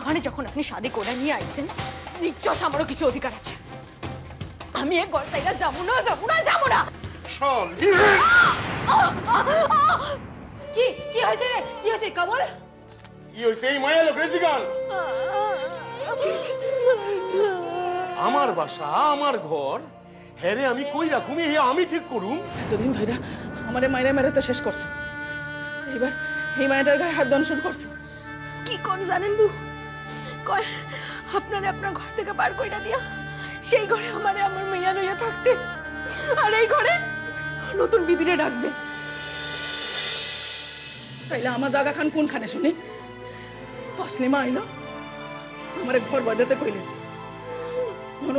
আমারে যখন আপনি শাদি করে নিয়ে আইছেন নিশ্চয় আমারও কিছু অধিকার আছে। আমি এক ঘর চাইরা যাবো না যাবো না যাবো না। কি কি হয়েছে রে? কি হয়েছে কমল? কি হয়েছে? এই মায়া লোক রেজিগান আমার বাসা আমার ঘর হ্যারে আমি কই রাখুম এ আমি ঠিক করুম। এতদিন ধরে আমারে মায়েরা মেরে তো শেষ করছো, এইবার এই মায়েটার গায়ে হাত দন শুরু করছো। কি কোন জানেন বু কয় আপনারে আপনার ঘর থেকে বার কইরা দিয়া সেই ঘরে আমারে আমার মেয়া লইয়া থাকতে, আর এই ঘরে নতুন বিবিরে ডাকবে। তাইলে আমার জায়গা খান কোনখানে শুনি? তসলিমা আইলো আমার ঘর বাজাতে কইলেন,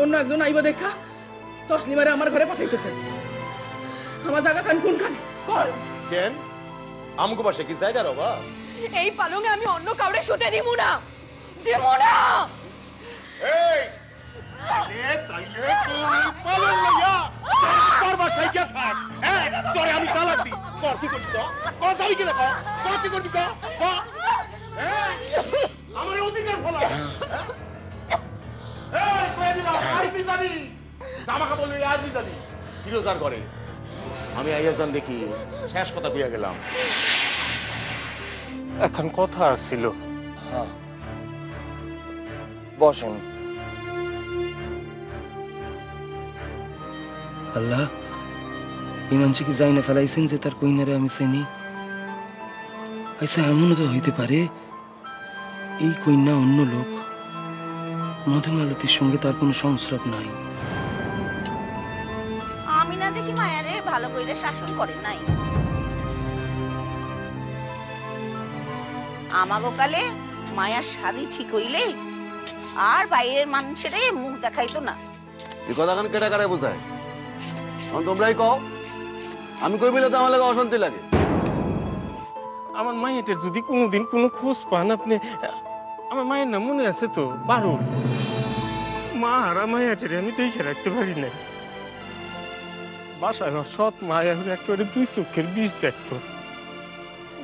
অন্য একজন আইবা দেখা তসলিমারে আমার ঘরে পাঠাইতেছে। আমার জায়গা খান কোনখানে? কেন আমগো বাসা কি জায়গার অভাব? এই পালঙে আমি অন্য কাউরে শুতে দিব না, দেব না। এই তাইলে তুই পালন লইয়া তোর বাসায় গিয়া থাক। হ্যাঁ তোরে আমি তালাক দিই। কর কি করছিস? কর যাবি কিনা? কর কি করবি? কর আমার অধিকার ফলা। এই কই দিলাম আইতি যাবি জামা কাপড় লইয়া আইতি যাবি ফিরোজার ঘরে। আমি আইয়াজান দেখি শেষ কথা কইয়া গেলাম। এখন কথা ছিল। বসেন। আল্লাহ এই মানুষে কি যাই না ফেলাইছেন যে তার কইনারে আমি চিনি? আচ্ছা এমনও তো হইতে পারে এই কন্যা অন্য লোক, মধুমালতীর সঙ্গে তার কোনো সংস্রব নাই। আমি না দেখি মায়ারে ভালো কইরে শাসন করে নাই। আমাগো কালে মায়ার শাদি ঠিক হইলে আর বাইরের মানুষের মুখ দেখাইতো না। এই কথা কেন কেটা কারে বোঝায়? তোমরাই কও, আমি কই বলে তো আমার লাগে অশান্তি লাগে। আমার মায়ের যদি কোনোদিন কোনো খোঁজ পান আপনি, আমার মায়ের নাম মনে আছে তো? বারুল। মা হারা মায়াটের আমি দেখে রাখতে পারি নাই। বাসায় সৎ মায়া একেবারে দুই চোখের বিষ দেখতো।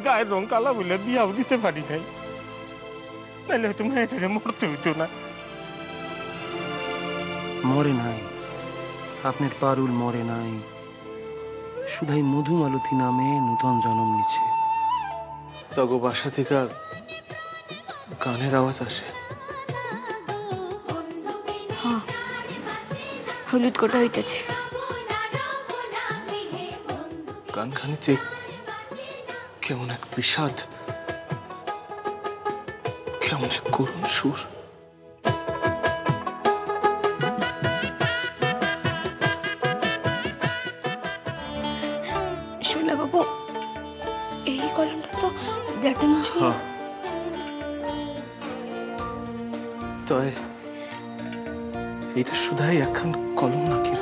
গায়ের রং কালা বলে বিয়াও দিতে পারি নাই, নাহলে হয়তো মায়াটারে মরতে হইতো না। মরে নাই, আপনার পারুল মরে নাই, শুধাই মধুমালতী নামে নূতন জন্ম নিচ্ছে। তগো বাসা থেকে গানের আওয়াজ আসে। হ্যাঁ, হলুদ কোটা হইতেছে। গানখানি যে কেমন এক বিষাদ, কেমন এক করুণ সুর। শোনা বাবু, এই কলমটা তো তয় এইটা শুধাই একখান কলম নাকি?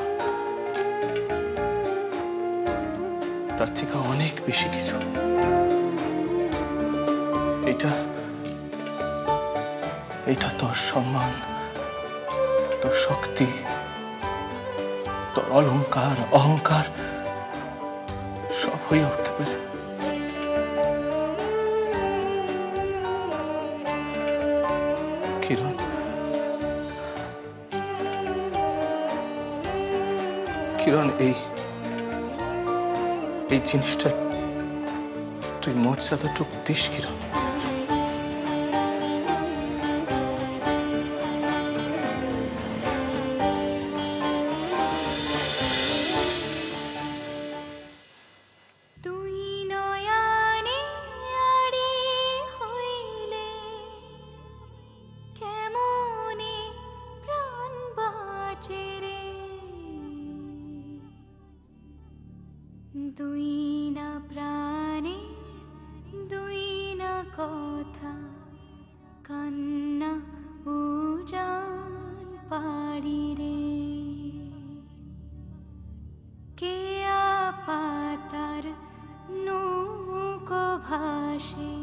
তার থেকে অনেক বেশি কিছু। এটা তোর সম্মান, তোর শক্তি, তোর অলংকার অহংকার সব হয়ে উঠতে পারে। কিরণ, কিরণ, এই জিনিসটা তুই মর্যাদাটুকু দিস কিরণ। দুই না প্রাণে দুই না কথা, কান্না উজান পাড়ি রে, কেয়া পাতার নৌকো ভাসে